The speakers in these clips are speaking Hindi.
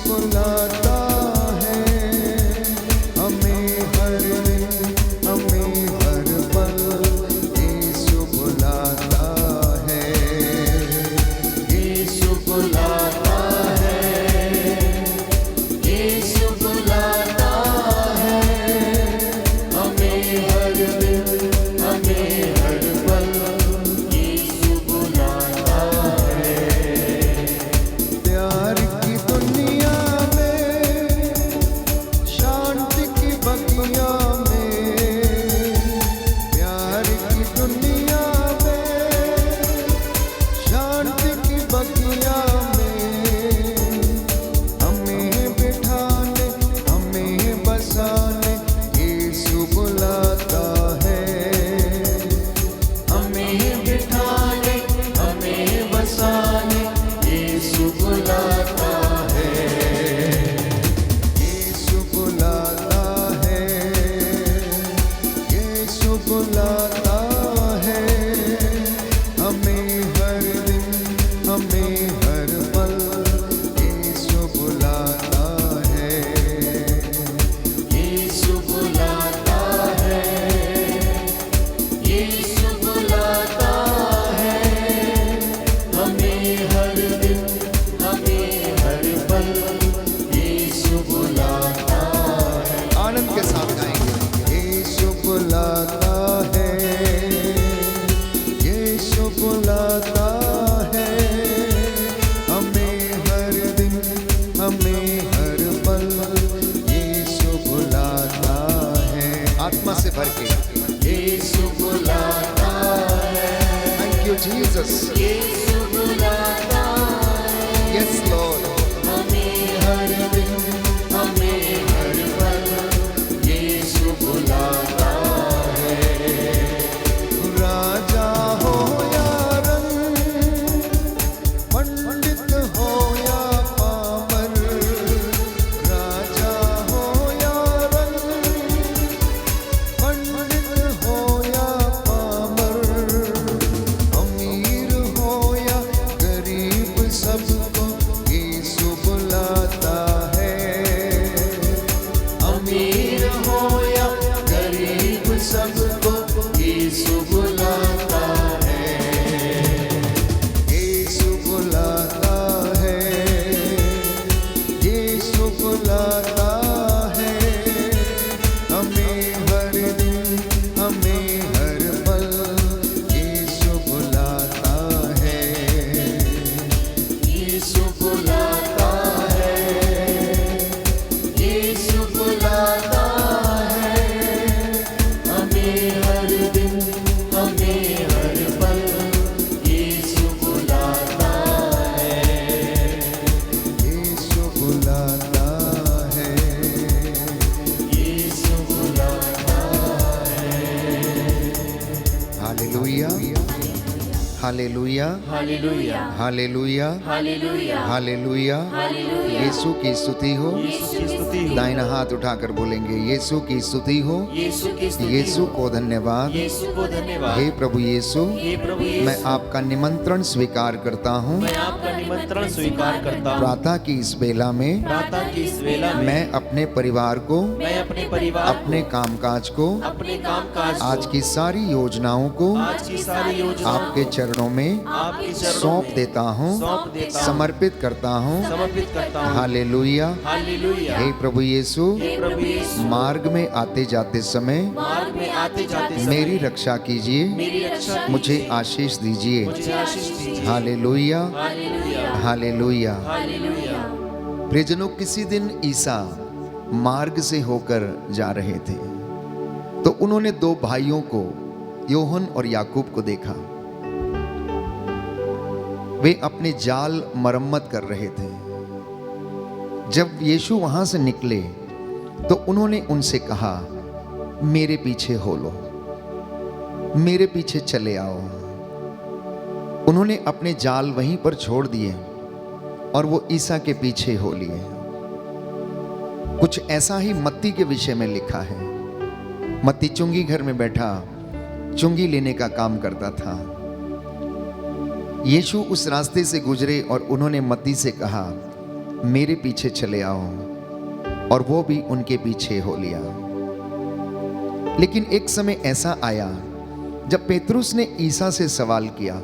बुलाता है हमें हर दिन, हमें हर पल। यीशु बुलाता है, यीशु बुलाता है, यीशु बुलाता है हमें हर दिन, हमें हर पल। यीशु बुलाता है। प्यार की दुनिया में, शांति की बगिया में, प्यार की दुनिया में, शांति की बगिया में हमें बिठाने, हमें बसाने यीशु बुलाता है। हमें बिठाने, हमें बसाने यीशु बुलाता है। यीशु बुलाता है, यीशु बुलाता है हमें हर दिन, हमें हर पल। यीशु बुलाता है, यीशु बुलाता है, यीशु बुलाता है हमें हर दिन, हमें हर पल। यीशु बुलाता है। आनंद के साथ गाएंगे। यीशु बुलाता है, यीशु बुलाता है हमें हर दिन, हमें हर पल। यीशु बुलाता है। आत्मा से भर के यीशु बुलाता है। Thank you Jesus. यीशु बुलाता है। Yes Lord. हमें हर दिन, हमें हर पल। यीशु बुलाता है। राजा हो या रंग, पंडित हो या पामर, राजा हो या रंग, पंडित हो या पामर, अमीर हो या गरीब, सबको यीशु बुलाता है। अमीर हो या गरीब, सबको यीशु बुलाता है। यीशु बुलाता है, यीशु बुलाता है हमें हर दिन, हमें हर पल। यीशु बुलाता है, यीशु बुलाता है, यीशु बुलाता है हमें हर दिन, हमें हर पल। यीशु बुलाता है, यीशु बुलाता है, यीशु बुलाता है। हालेलुया, हालेलुया, हालेलुया, हालेलुया, हालेलुया, हालेलुया। हालेलुया। यीशु की स्तुति हो। यीशु की स्तुति हो। दाहिना हाथ उठाकर बोलेंगे यीशु की स्तुति हो। यीशु की स्तुति यीशु हो। को धन्यवाद। यीशु को धन्यवाद। हे प्रभु यीशु, हे प्रभु यीशु, मैं आपका निमंत्रण स्वीकार करता हूँ। मैं आपका निमंत्रण स्वीकार करता हूँ। प्रातः की इस बेला में प्रातः की इस वेला में मैं अपने परिवार को, मैं अपने परिवार अपने कामकाज को, अपने कामकाज को, आज की सारी योजनाओं को आज की सारी योजना आपके चरणों में आपके चरणों सौंप में देता हूँ, सौंप देता हूँ, समर्पित करता हूँ। समर्पित करता हूँ। हालेलुया। हालेलुया। हे प्रभु यीशु, हे प्रभु यीशु, मार्ग में आते जाते समय मार्ग में आते जाते समय मेरी रक्षा कीजिए, मेरी रक्षा कीजिए, मुझे आशीष दीजिए। मुझे आशीष दीजिए। हालेलुया, हालेलुया, हालेलुया। हालेलुया। प्रियजनों, किसी दिन ईसा मार्ग से होकर जा रहे थे तो उन्होंने दो भाइयों को, योहन और याकूब को देखा। वे अपने जाल मरम्मत कर रहे थे। जब यीशु वहां से निकले तो उन्होंने उनसे कहा, मेरे पीछे हो लो, मेरे पीछे चले आओ। उन्होंने अपने जाल वहीं पर छोड़ दिए और वो ईसा के पीछे हो लिए। कुछ ऐसा ही मत्ती के विषय में लिखा है। मत्ती चुंगी घर में बैठा चुंगी लेने का काम करता था। यीशु उस रास्ते से गुजरे और उन्होंने मत्ती से कहा, मेरे पीछे चले आओ, और वो भी उनके पीछे हो लिया। लेकिन एक समय ऐसा आया जब पेतरुस ने ईसा से सवाल किया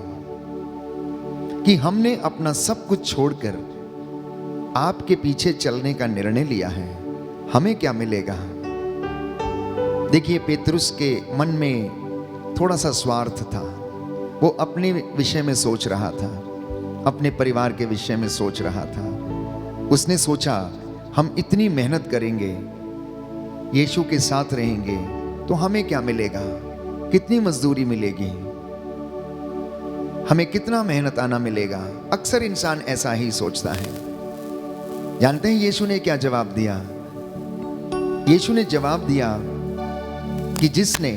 कि हमने अपना सब कुछ छोड़कर आपके पीछे चलने का निर्णय लिया है, हमें क्या मिलेगा? देखिए, पेतरुस के मन में थोड़ा सा स्वार्थ था। वो अपने विषय में सोच रहा था, अपने परिवार के विषय में सोच रहा था। उसने सोचा, हम इतनी मेहनत करेंगे, यीशु के साथ रहेंगे, तो हमें क्या मिलेगा? कितनी मजदूरी मिलेगी? हमें कितना मेहनत आना मिलेगा? अक्सर इंसान ऐसा ही सोचता है। जानते हैं यीशु ने क्या जवाब दिया? यीशु ने जवाब दिया कि जिसने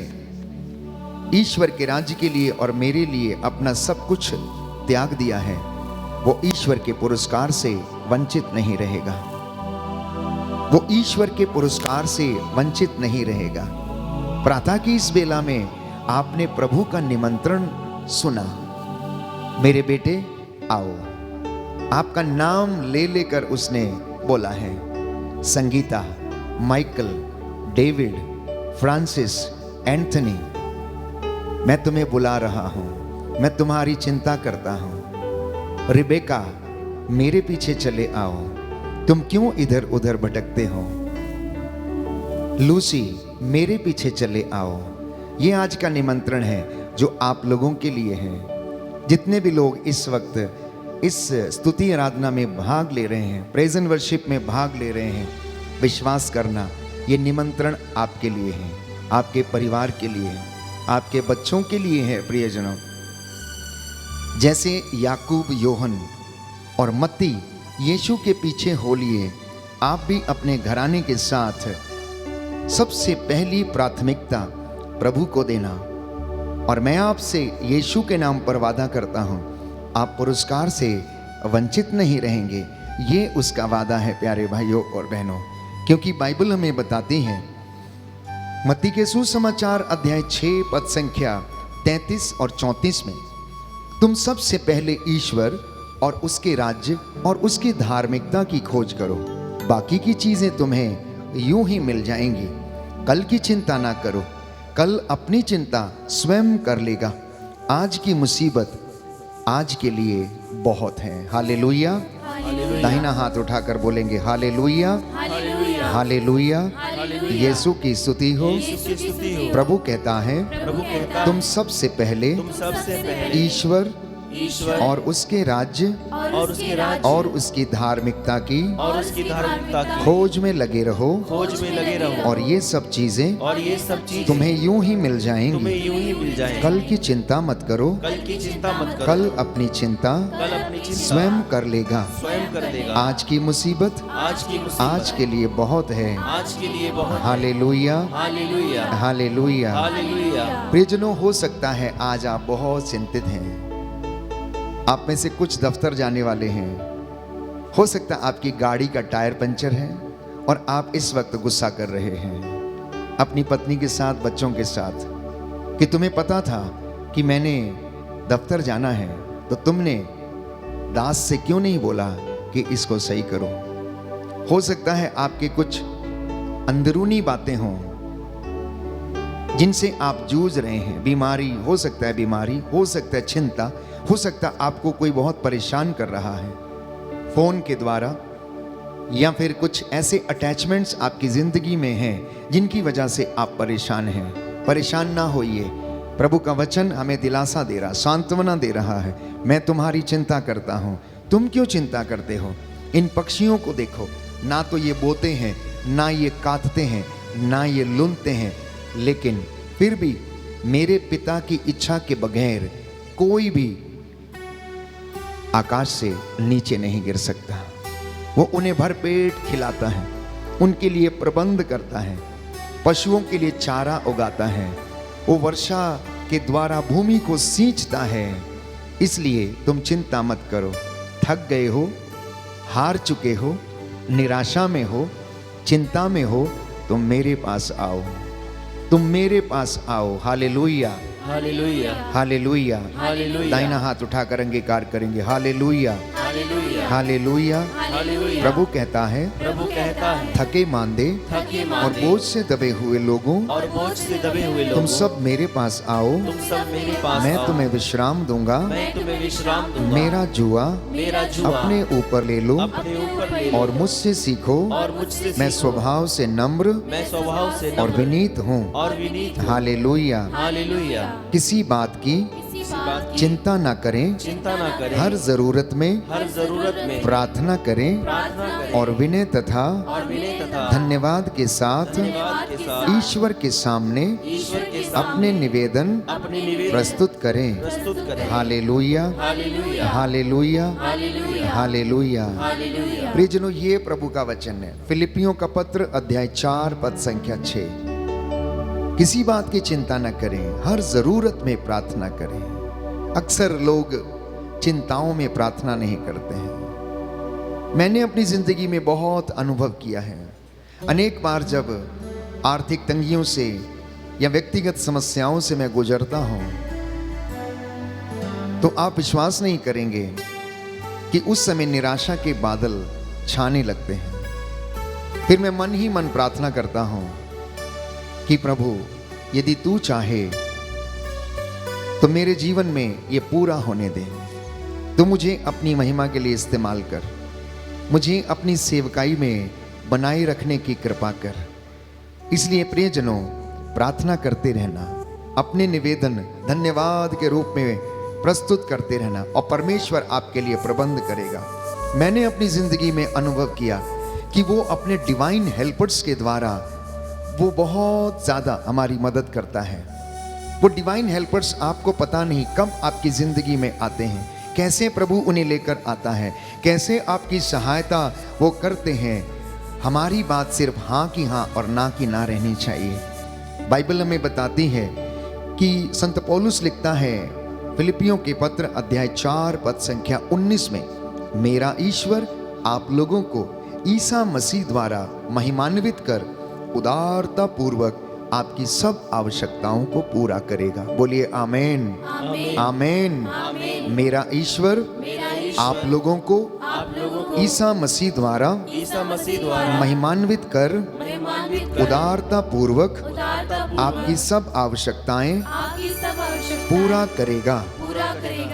ईश्वर के राज्य के लिए और मेरे लिए अपना सब कुछ त्याग दिया है, वो ईश्वर के पुरस्कार से वंचित नहीं रहेगा। वो ईश्वर के पुरस्कार से वंचित नहीं रहेगा। प्रातः की इस बेला में आपने प्रभु का निमंत्रण सुना, मेरे बेटे आओ। आपका नाम ले लेकर उसने बोला है। Sangeeta, Michael, David, Francis, Anthony, मैं तुम्हें बुला रहा हूं, मैं तुम्हारी चिंता करता हूं। रिबेका, मेरे पीछे चले आओ, तुम क्यों इधर उधर भटकते हो? लूसी, मेरे पीछे चले आओ। ये आज का निमंत्रण है जो आप लोगों के लिए है। जितने भी लोग इस वक्त इस स्तुति आराधना में भाग ले रहे हैं, प्रेज एंड वर्शिप में भाग ले रहे हैं, विश्वास करना, ये निमंत्रण आपके लिए है, आपके परिवार के लिए है, आपके बच्चों के लिए है। प्रियजनों, जैसे याकूब, योहन और मत्ती यीशु के पीछे हो लिए, आप भी अपने घराने के साथ सबसे पहली प्राथमिकता प्रभु को देना। और मैं आपसे यीशु के नाम पर वादा करता हूं, आप पुरस्कार से वंचित नहीं रहेंगे। ये उसका वादा है प्यारे भाइयों और बहनों, क्योंकि बाइबल हमें बताती है, मत्ती के सुसमाचार अध्याय 6 पद संख्या 33 और 34 में, तुम सबसे पहले ईश्वर और उसके राज्य और उसकी धार्मिकता की खोज करो, बाकी की चीजें तुम्हें यूं ही मिल जाएंगी। कल की चिंता ना करो, कल अपनी चिंता स्वयं कर लेगा। आज की मुसीबत आज के लिए बहुत है। हालेलुया। दाहिना हाथ उठाकर बोलेंगे हालेलुया, हालेलुया। यीशु की स्तुति हो। प्रभु कहता है, तुम सबसे पहले ईश्वर और उसके राज्य और उसकी धार्मिकता की खोज में लगे रहो, और ये सब चीजें तुम्हें यूं ही मिल जाएंगी। कल की चिंता मत करो, कल अपनी चिंता स्वयं कर लेगा। आज की मुसीबत आज के लिए बहुत है। हालेलुया, हालेलुया। प्रियजनों, हो सकता है आज आप बहुत चिंतित हैं। आप में से कुछ दफ्तर जाने वाले हैं। हो सकता है आपकी गाड़ी का टायर पंचर है और आप इस वक्त गुस्सा कर रहे हैं अपनी पत्नी के साथ, बच्चों के साथ, कि तुम्हें पता था कि मैंने दफ्तर जाना है, तो तुमने दास से क्यों नहीं बोला कि इसको सही करो। हो सकता है आपके कुछ अंदरूनी बातें हों जिनसे आप जूझ रहे हैं। बीमारी हो सकता है, बीमारी हो सकता है, चिंता हो सकता है, आपको कोई बहुत परेशान कर रहा है फोन के द्वारा, या फिर कुछ ऐसे अटैचमेंट्स आपकी जिंदगी में हैं जिनकी वजह से आप परेशान हैं। परेशान ना होइए, प्रभु का वचन हमें दिलासा दे रहा, सांत्वना दे रहा है। मैं तुम्हारी चिंता करता हूं, तुम क्यों चिंता करते हो? इन पक्षियों को देखो, ना तो ये बोते हैं, ना ये काटते हैं, ना ये लुनते हैं, लेकिन फिर भी मेरे पिता की इच्छा के बगैर कोई भी आकाश से नीचे नहीं गिर सकता। वो उन्हें भरपेट खिलाता है, उनके लिए प्रबंध करता है, पशुओं के लिए चारा उगाता है, वो वर्षा के द्वारा भूमि को सींचता है। इसलिए तुम चिंता मत करो। थक गए हो, हार चुके हो, निराशा में हो, चिंता में हो, तुम मेरे पास आओ, तुम मेरे पास आओ। हालेलुया, हालेलुया हालेलुया। हालेलुया दाहिना हाथ उठाकर अंगीकार करेंगे, हालेलुया हालेलुया हालेलुया। हालेलुया। प्रभु कहता है, प्रभु कहता है, थके मांदे थके और मांदे बोझ से दबे हुए लोगों, और बोझ से दबे हुए लोगों, तुम सब मेरे पास आओ, तुम सब मेरे पास मैं आओ, तुम्हें विश्राम दूंगा। मैं तुम्हें विश्राम दूंगा। मेरा जुआ मेरा जुआ अपने ऊपर ले लो अपने ऊपर ले लो और मुझसे सीखो, और मुझसे मैं सीखो। स्वभाव से नम्र मैं स्वभाव से और नम्र विनीत हूँ। और विनीत हूँ। हालेलुया। हालेलुया। किसी बात की किसी बात की चिंता न करें, चिंता ना करें, हर जरूरत में हर जरूरत में प्रार्थना करें प्रार्थना करें और विनय तथा और विनय तथा धन्यवाद के साथ धन्यवाद के साथ ईश्वर के सामने ईश्वर के सामने अपने निवेदन अपने निवेदन प्रस्तुत करें। प्रस्तुत करें। हालेलुया हालेलुया हालेलुया हालेलुया हालेलुया। हालेलुया। प्रियजनों, ये प्रभु का वचन है। फिलिपियों का पत्र अध्याय 4 पद संख्या 6। किसी बात की चिंता न करें, हर जरूरत में प्रार्थना करें। अक्सर लोग चिंताओं में प्रार्थना नहीं करते हैं। मैंने अपनी जिंदगी में बहुत अनुभव किया है। अनेक बार जब आर्थिक तंगियों से या व्यक्तिगत समस्याओं से मैं गुजरता हूं, तो आप विश्वास नहीं करेंगे कि उस समय निराशा के बादल छाने लगते हैं। फिर मैं मन ही मन प्रार्थना करता हूं कि प्रभु, यदि तू चाहे तो मेरे जीवन में ये पूरा होने दे। तू मुझे अपनी महिमा के लिए इस्तेमाल कर, मुझे अपनी सेवकाई में बनाए रखने की कृपा कर। इसलिए प्रियजनों, प्रार्थना करते रहना, अपने निवेदन धन्यवाद के रूप में प्रस्तुत करते रहना और परमेश्वर आपके लिए प्रबंध करेगा। मैंने अपनी जिंदगी में अनुभव किया कि वो अपने डिवाइन हेल्पर्स के द्वारा वो बहुत ज़्यादा हमारी मदद करता है। वो डिवाइन हेल्पर्स आपको पता नहीं कब आपकी ज़िंदगी में आते हैं, कैसे प्रभु उन्हें लेकर आता है, कैसे आपकी सहायता वो करते हैं। हमारी बात सिर्फ हाँ की हाँ और ना की ना रहनी चाहिए। बाइबल हमें बताती है कि संत पौलुस लिखता है फिलिपियों के पत्र अध्याय 4 पद संख्या 19 में, मेरा ईश्वर आप लोगों को ईसा मसीह द्वारा महिमान्वित कर उदारता पूर्वक आपकी सब आवश्यकताओं को पूरा करेगा। बोलिए आमेन आमेन। मेरा ईश्वर आप लोगों को ईसा मसीह द्वारा महिमान्वित कर उदारता पूर्वक आपकी सब आवश्यकताएं पूरा करेगा।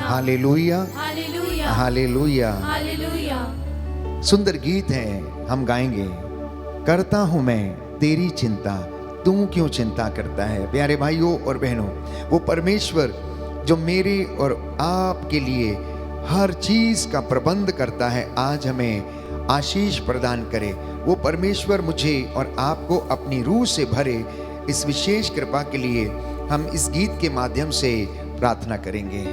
Hallelujah hallelujah. सुंदर गीत है, हम गाएंगे। करता हूं मैं तेरी चिंता, तू क्यों चिंता करता है। प्यारे भाइयों और बहनों, वो परमेश्वर जो मेरे और आपके लिए हर चीज का प्रबंध करता है, आज हमें आशीष प्रदान करे। वो परमेश्वर मुझे और आपको अपनी रूह से भरे। इस विशेष कृपा के लिए हम इस गीत के माध्यम से प्रार्थना करेंगे।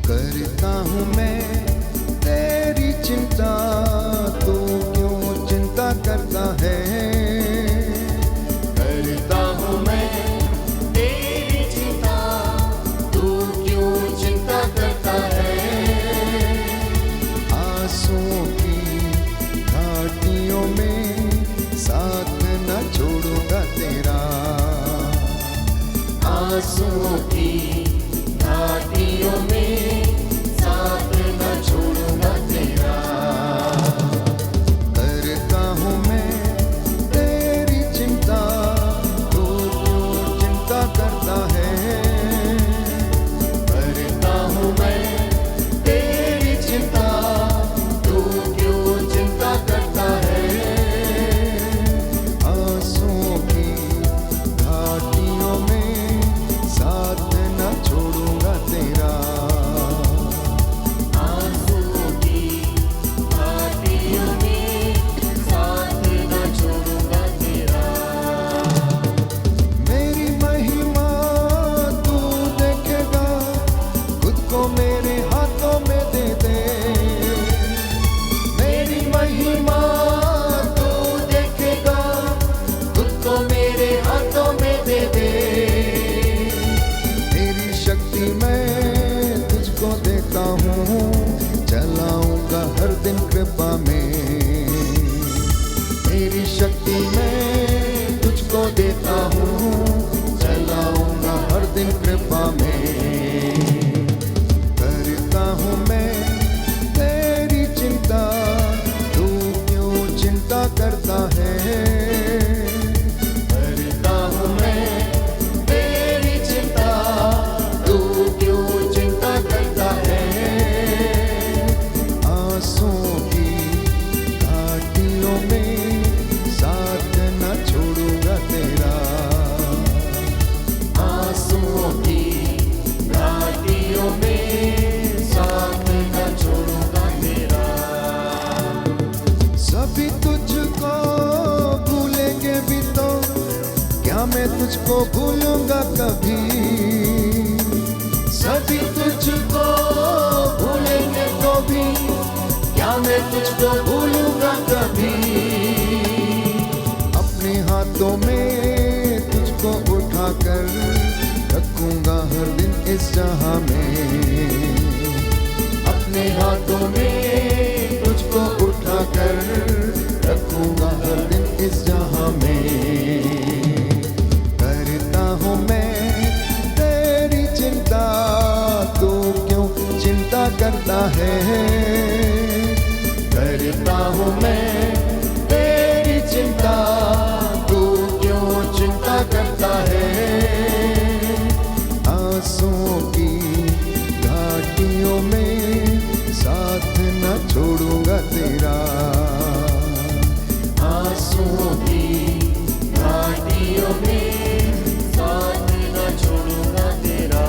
करता हूँ मैं तेरी चिंता, तू क्यों चिंता करता है। करता हूँ मैं तेरी चिंता, तू क्यों चिंता करता है। आंसुओं की घाटियों में साथ न छोड़ूंगा तेरा। आंसुओं की घाटियों में साथ न छोड़ूंगा तेरा। करता हूँ मैं तेरी चिंता, तू क्यों चिंता करता है। करता हूँ मैं तेरी चिंता, तू क्यों चिंता करता है। आंसुओं की घाटियों में साथ न छोड़ूंगा तेरा। कृपा में। करता हूँ मैं तेरी चिंता, तू क्यों चिंता करता है। करता हूँ मैं तेरी चिंता, तू क्यों चिंता करता है। आंसुओं की घाटियों में साथ न छोड़ूंगा तेरा। आंसुओं की घाटियों में साथ न छोड़ूंगा तेरा। सभी तुझको भूलेंगे भी तो क्या मैं तुझको भूलूंगा कभी। सभी तुझको भूलेंगे तो भी क्या मैं तुझको भूलूंगा कभी। अपने हाथों में तुझको उठाकर रखूंगा हर दिन इस जहां में। अपने हाथों में तुझको उठाकर रखूंगा हर दिन इस जहां में। करता हूँ मैं तेरी चिंता, तू क्यों चिंता करता है। करता हूँ मैं तेरी चिंता, तू क्यों चिंता करता है। आंसुओं की घाटियों में साथ न छोड़ूंगा तेरा। आंसुओं की घाटियों में साथ न छोड़ूंगा तेरा।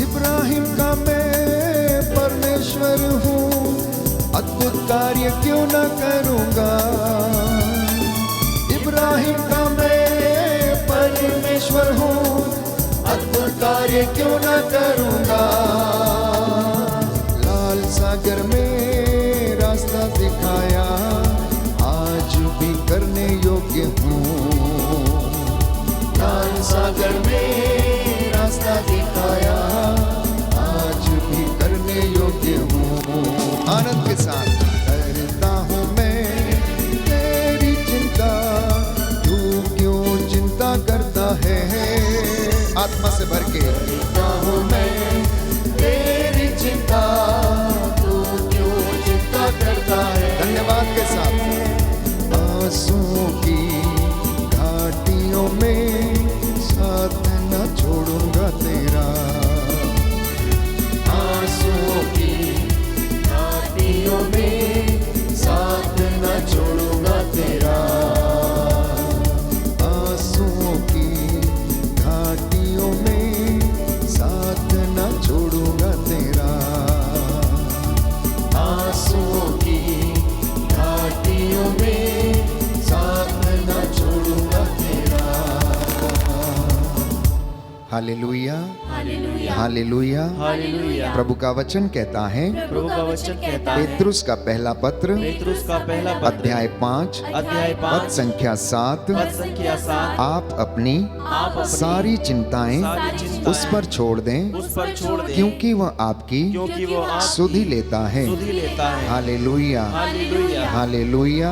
इब्राहिम का मैं परमेश्वर हूँ, अद्भुत कार्य क्यों न करूँगा। इब्राहिम का मैं परमेश्वर हूँ, अद्भुत कार्य क्यों न करूँगा। लाल सागर में रास्ता दिखाया, आज भी करने योग्य हूँ। लाल सागर में रास्ता दिखाया, आज भी करने योग्य हूँ। आनंद के साथ करता हूँ मैं तेरी चिंता, तू क्यों चिंता करता है। आत्मा से भर के करता हूँ मैं तेरी चिंता, तू क्यों चिंता करता है। धन्यवाद के साथ आंसुओं की घाटियों में साथ न छोड़ूंगा तेरा। आंसुओं की घाटियों में साथ न छोड़ूंगा तेरा। आंसुओं की घाटियों में साथ न छोड़ूंगा तेरा। आंसुओं की घाटियों में साथ न छोड़ूंगा तेरा। हालेलुया, हालेलुया हालेलुया। हालेलुया। प्रभु का वचन कहता है, प्रभु का वचन कहता है, पेतरुस का पहला पत्र पेतरुस का पहला पत्र अध्याय 5 अध्याय पद 5 संख्या 7, पद संख्या 7। आप अपनी आप अपनी सारी चिंताएं सारी चिंताएं उस पर छोड़ दें, उस पर छोड़ दें, क्योंकि वह आपकी क्योंकि वो आपकी सुधि लेता है। सुधि लेता है। हालेलुया, हालेलुया हालेलुया,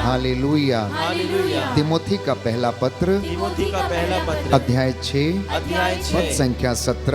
हालेलुया हालेलुया। हालेलुया। तिमोथी का पहला पत्र तिमोथी का पहला पत्र अध्याय 6 अध्याय पद 6 संख्या 17।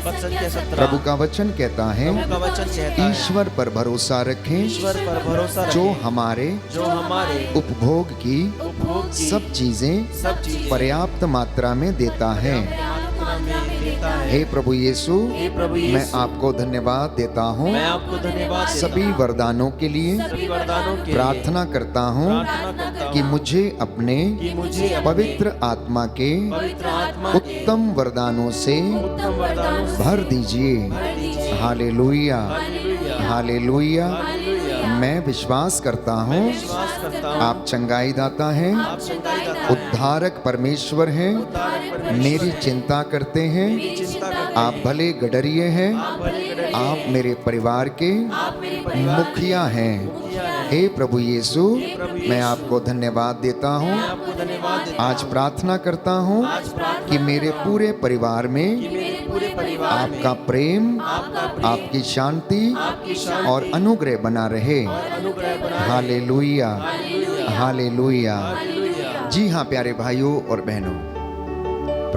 पद संख्या 17। प्रभु का वचन कहता है, प्रभु का वचन कहता है, ईश्वर पर भरोसा रखें ईश्वर पर भरोसा जो रखें, हमारे जो हमारे उपभोग की उपभोग की सब चीजें सब चीजें पर्याप्त मात्रा में देता है। मात्रा में देता है। हे प्रभु यीशु, हे प्रभु यीशु, मैं आपको धन्यवाद देता हूँ मैं आपको धन्यवाद देता सभी हूँ। वरदानों के लिए। सभी वरदानों के प्रार्थना करता हूँ प्रार्थना करता कि हूँ मुझे अपने कि मुझे अपने पवित्र आत्मा के पवित्र आत्मा के उत्तम वरदानों से उत्तम वरदानों से भर दीजिए। भर दीजिए। हालेलुया, हालेलुया हालेलुया। हालेलुया। मैं विश्वास करता मैं हूँ विश्वास करता हूँ आप चंगाई दाता हैं, आप चंगाई दाता हैं, उद्धारक परमेश्वर हैं, उद्धारक परमेश्वर मेरी हैं, चिंता करते हैं। मेरी चिंता करते आप हैं, भले गडरिए हैं, आप भले गडरिए आप हैं, मेरे परिवार के आप मेरे परिवार के मुखिया हैं। मुखिया हैं। हे प्रभु यीशु, प्रभु मैं यीशु, आपको धन्यवाद देता हूँ। मैं आपको धन्यवाद देता आज हूँ। प्रार्थना करता हूँ आज प्रार्थना कि मेरे करता हूँ पूरे परिवार कि में मेरे पूरे परिवार में आपका प्रेम, आपका प्रेम, आपकी शांति आपकी शांति और अनुग्रह बना रहे। और अनुग्रह बना रहे। हालेलुया, हालेलुया हालेलुया। हालेलुया। जी हाँ प्यारे भाइयों और बहनों,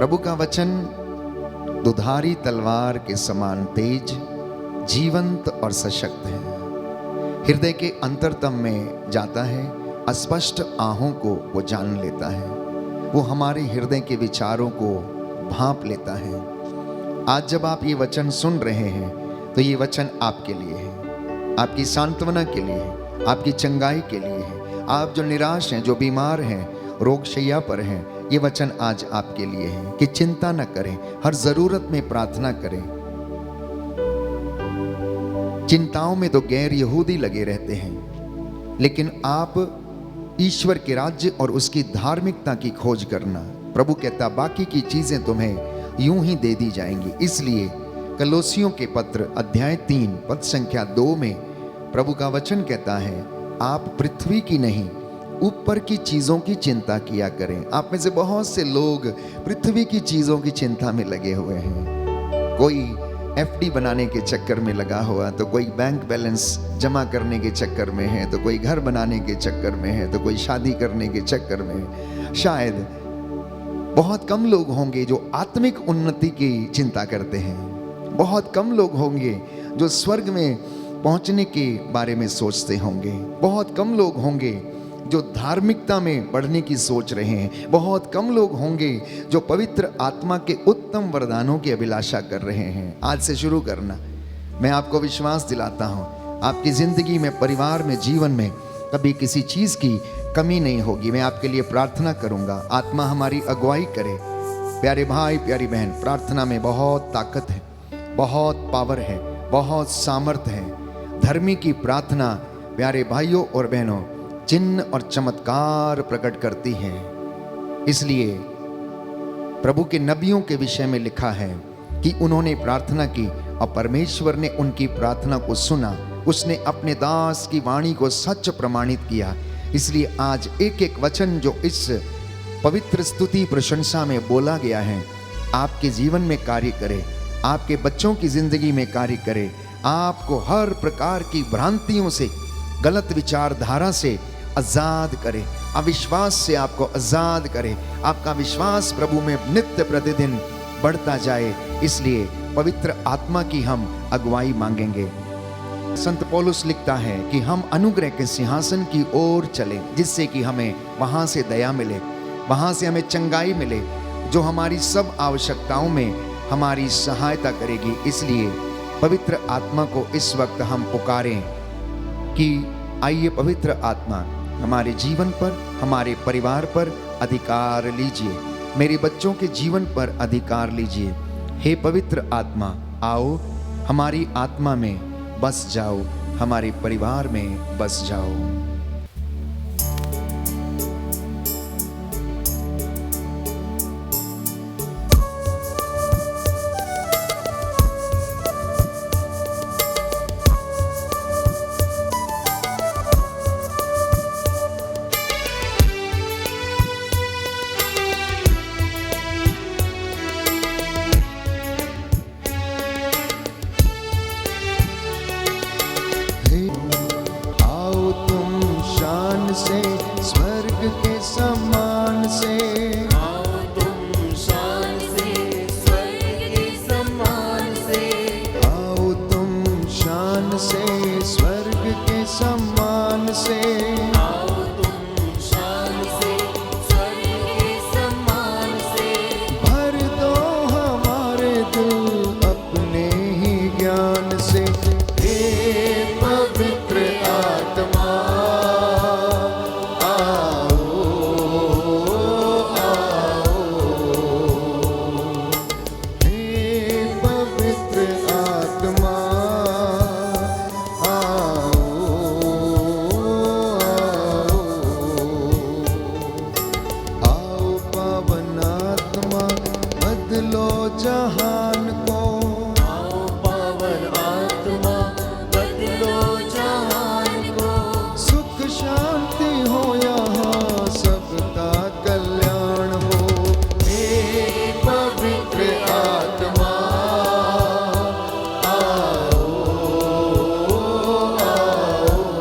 प्रभु का वचन दुधारी तलवार के समान तेज, जीवंत और सशक्त है। हृदय के अंतरतम में जाता है, अस्पष्ट आहों को वो जान लेता है। वो हमारे हृदय के विचारों को भांप लेता है। आज जब आप ये वचन सुन रहे हैं तो ये वचन आपके लिए है, आपकी सांत्वना के लिए है, आपकी चंगाई के लिए है। आप जो निराश हैं, जो बीमार हैं, रोग शैया पर हैं, ये वचन आज आपके लिए है कि चिंता न करें, हर जरूरत में प्रार्थना करें। चिंताओं में तो गैर यहूदी लगे रहते हैं, लेकिन आप ईश्वर के राज्य और उसकी धार्मिकता की खोज करना। प्रभु कहता बाकी की चीजें तुम्हें यूं ही दे दी जाएंगी। इसलिए कलोसियों के पत्र अध्याय 3 पद संख्या 2 में प्रभु का वचन कहता है, आप पृथ्वी की नहीं ऊपर की चीजों की चिंता किया करें। आप में से बहुत से लोग पृथ्वी की चीजों की चिंता में लगे हुए हैं। कोई एफडी बनाने के चक्कर में लगा हुआ, तो कोई बैंक बैलेंस जमा करने के चक्कर में है, तो कोई घर बनाने के चक्कर में है, तो कोई शादी करने के चक्कर में है। शायद बहुत कम लोग होंगे जो आत्मिक उन्नति की चिंता करते हैं। बहुत कम लोग होंगे जो स्वर्ग में पहुंचने के बारे में सोचते होंगे। बहुत कम लोग होंगे जो धार्मिकता में बढ़ने की सोच रहे हैं। बहुत कम लोग होंगे जो पवित्र आत्मा के उत्तम वरदानों की अभिलाषा कर रहे हैं। आज से शुरू करना। मैं आपको विश्वास दिलाता हूं, आपकी जिंदगी में, परिवार में, जीवन में कभी किसी चीज की कमी नहीं होगी। मैं आपके लिए प्रार्थना करूंगा, आत्मा हमारी अगुवाई करे। प्यारे भाई, प्यारी बहन, प्रार्थना में बहुत ताकत है, बहुत पावर है, बहुत सामर्थ्य है। धर्मी की प्रार्थना प्यारे भाइयों और बहनों चिन्ह और चमत्कार प्रकट करती है। इसलिए प्रभु के नबियों के विषय में लिखा है कि उन्होंने प्रार्थना की और परमेश्वर ने उनकी प्रार्थना को सुना। उसने अपने दास की वाणी को सच प्रमाणित किया। इसलिए आज एक एक वचन जो इस पवित्र स्तुति प्रशंसा में बोला गया है, आपके जीवन में कार्य करे, आपके बच्चों की जिंदगी में कार्य करे, आपको हर प्रकार की भ्रांतियों से, गलत विचारधारा से आजाद करे, अविश्वास से आपको आजाद करे। आपका विश्वास प्रभु में नित्य प्रतिदिन बढ़ता जाए। इसलिए पवित्र आत्मा की हम अगुवाई मांगेंगे। संत पौलुस लिखता है कि हम अनुग्रह के सिंहासन की ओर चलें, जिससे कि हमें वहां से दया मिले, वहां से हमें चंगाई मिले, जो हमारी सब आवश्यकताओं में हमारी सहायता करेगी। इसलिए पवित्र आत्मा को इस वक्त हम पुकारें कि आइए पवित्र आत्मा हमारे जीवन पर, हमारे परिवार पर अधिकार लीजिए, मेरे बच्चों के जीवन पर अधिकार लीजिए। हे पवित्र आत्मा, आओ हमारी आत्मा में बस जाओ, हमारे परिवार में बस जाओ। आओ तुम शान से, स्वर्ग के समान से, आओ तुम शान से, स्वर्ग के समान से, आओ तुम शान से, स्वर्ग के समान से, आओ तुम शान से, स्वर्ग के समान से, भर दो हमारे दिल अपने ही ज्ञान से। हे पवित्र आत्मा, आओ, आओ। हे पवित्र आत्मा, आओ, आओ। आओ पावन आत्मा, बदलो जहान को। आओ पावन आत्मा, बदलो जहान को, सुख शांति हो यहाँ, सबका कल्याण हो। हे पवित्र आत्मा, आओ, आओ।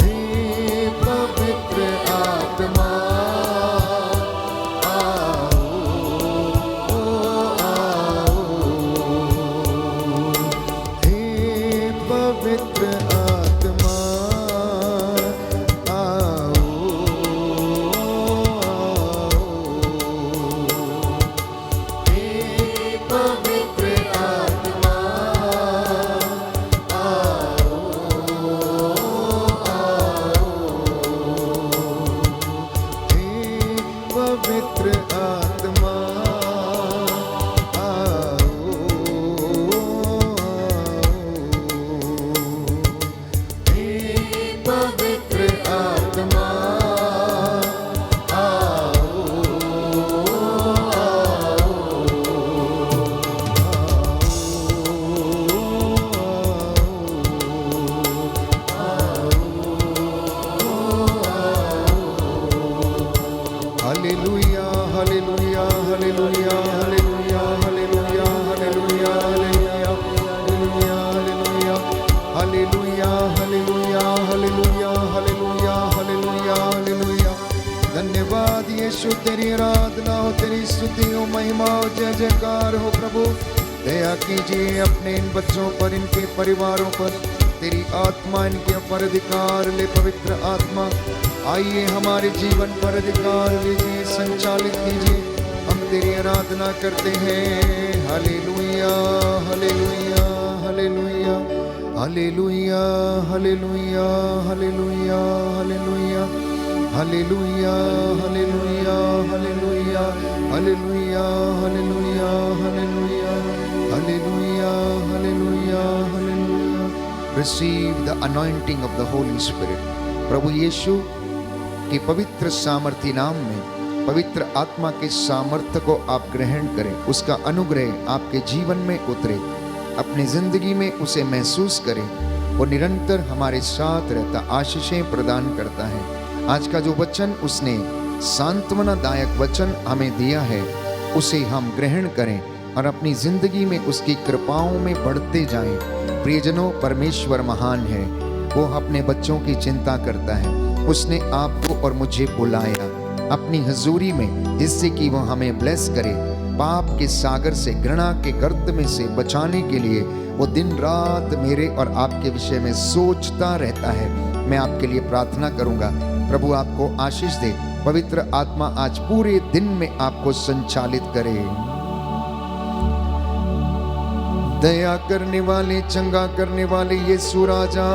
हे पवित्र आत्मा, आओ, आत्मा आओ, हे पवित्र आत्मा हालेलुया हालेलुया हालेलुया हालेलुया हालेलुया हालेलुया हालेलुया हालेलुया हालेलुया हालेलुया हालेलुया हालेलुया हालेलुया। धन्यवाद यीशु, तेरी आराधना हो, तेरी स्तुति हो, महिमा हो, जय जयकार हो। प्रभु दया कीजिए अपने इन बच्चों पर, इनके परिवारों पर, तेरी आत्मा इनके ऊपर अधिकार ले। पवित्र आत्मा आइए हमारे जीवन पर अधिकार लीजिए, संचालित कीजिए। हम तेरी आराधना करते हैं। हालेलुया हालेलुया हालेलुया हालेलुया हालेलुया हालेलुया हालेलुया हालेलुया हालेलुया हालेलुया हालेलुया हालेलुया हालेलुया हालेलुया हालेलुया hallelujah. Receive the anointing of the Holy Spirit। प्रभु यीशु के पवित्र सामर्थी नाम में पवित्र आत्मा के सामर्थ्य को आप ग्रहण करें। उसका अनुग्रह आपके जीवन में उतरे, अपनी जिंदगी में उसे महसूस करें। वो निरंतर हमारे साथ रहता, आशीषें प्रदान करता है। आज का जो वचन उसने सांत्वनादायक वचन हमें दिया है, उसे हम ग्रहण करें और अपनी जिंदगी में उसकी कृपाओं में बढ़ते जाएं। प्रियजनों, परमेश्वर महान है। वो अपने बच्चों की चिंता करता है। उसने आपको और मुझे बुलाया अपनी हजूरी में, जिससे कि वो हमें ब्लेस करे। पाप के सागर से, घृणा के गर्त में से बचाने के लिए वो दिन रात मेरे और आपके विषय में सोचता रहता है। मैं आपके लिए प्रार्थना करूंगा, प्रभु आपको आशीष दे। पवित्र आत्मा आज पूरे दिन में आपको संचालित करे। दया करने वाले, चंगा करने वाले यीशु राजा,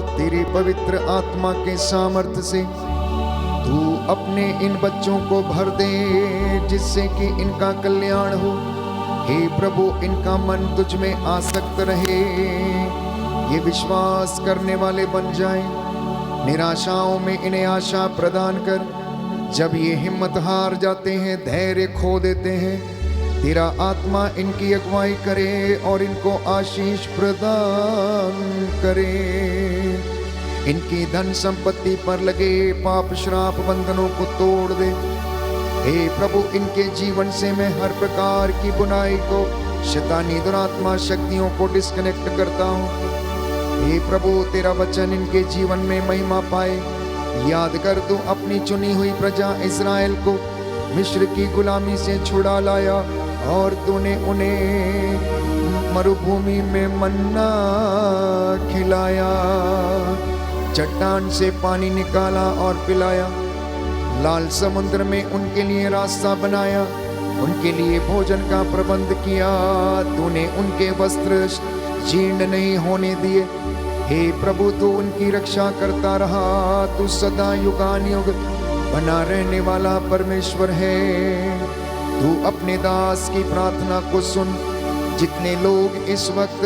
तेरी पवित्र आत्मा के सामर्थ्य से तू अपने इन बच्चों को भर दे, जिससे कि इनका कल्याण हो। हे प्रभु, इनका मन तुझ में आसक्त रहे, ये विश्वास करने वाले बन जाएं। निराशाओं में इन्हें आशा प्रदान कर। जब ये हिम्मत हार जाते हैं, धैर्य खो देते हैं, तेरा आत्मा इनकी अगुवाई करे और इनको आशीष प्रदान करे। इनकी धन संपत्ति पर लगे पाप श्राप बंधनों को तोड़ दे। हे प्रभु, इनके जीवन से मैं हर प्रकार की बुराई को, शैतानी दुरात्मा शक्तियों को डिस्कनेक्ट करता हूँ। हे प्रभु, तेरा वचन इनके जीवन में महिमा पाए। याद कर, तू अपनी चुनी हुई प्रजा इस्राएल को मिस्र की गुलामी से छुड़ा लाया और तूने उन्हें मरुभूमि में मन्ना खिलाया, चट्टान से पानी निकाला और पिलाया, लाल समुद्र में उनके लिए रास्ता बनाया, उनके लिए भोजन का प्रबंध किया। तूने उनके वस्त्र जीर्ण नहीं होने दिए। हे प्रभु, तू उनकी रक्षा करता रहा। तू सदा युगानुयुग बना रहने वाला परमेश्वर है। तू अपने दास की प्रार्थना को सुन। जितने लोग इस वक्त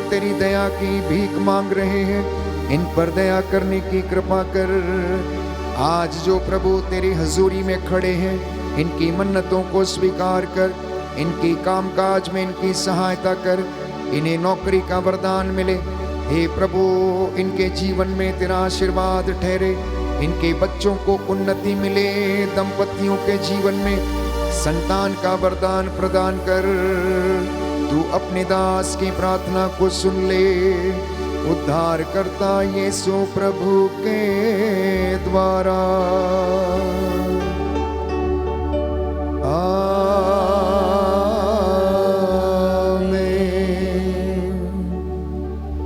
तेरी दया की भीख मांग रहे हैं, इन पर दया करने की कृपा कर। आज जो प्रभु तेरी हजूरी में खड़े हैं, इनकी मन्नतों को स्वीकार कर। इनकी कामकाज में इनकी सहायता कर। इन्हें नौकरी का वरदान मिले। हे प्रभु, इनके जीवन में तेरा आशीर्वाद ठहरे। इनके बच्चों को उन्नति मिले। दंपतियों के जीवन में संतान का वरदान प्रदान कर। तू अपने दास की प्रार्थना को सुन ले। उद्धार करता यीशु प्रभु के द्वारा।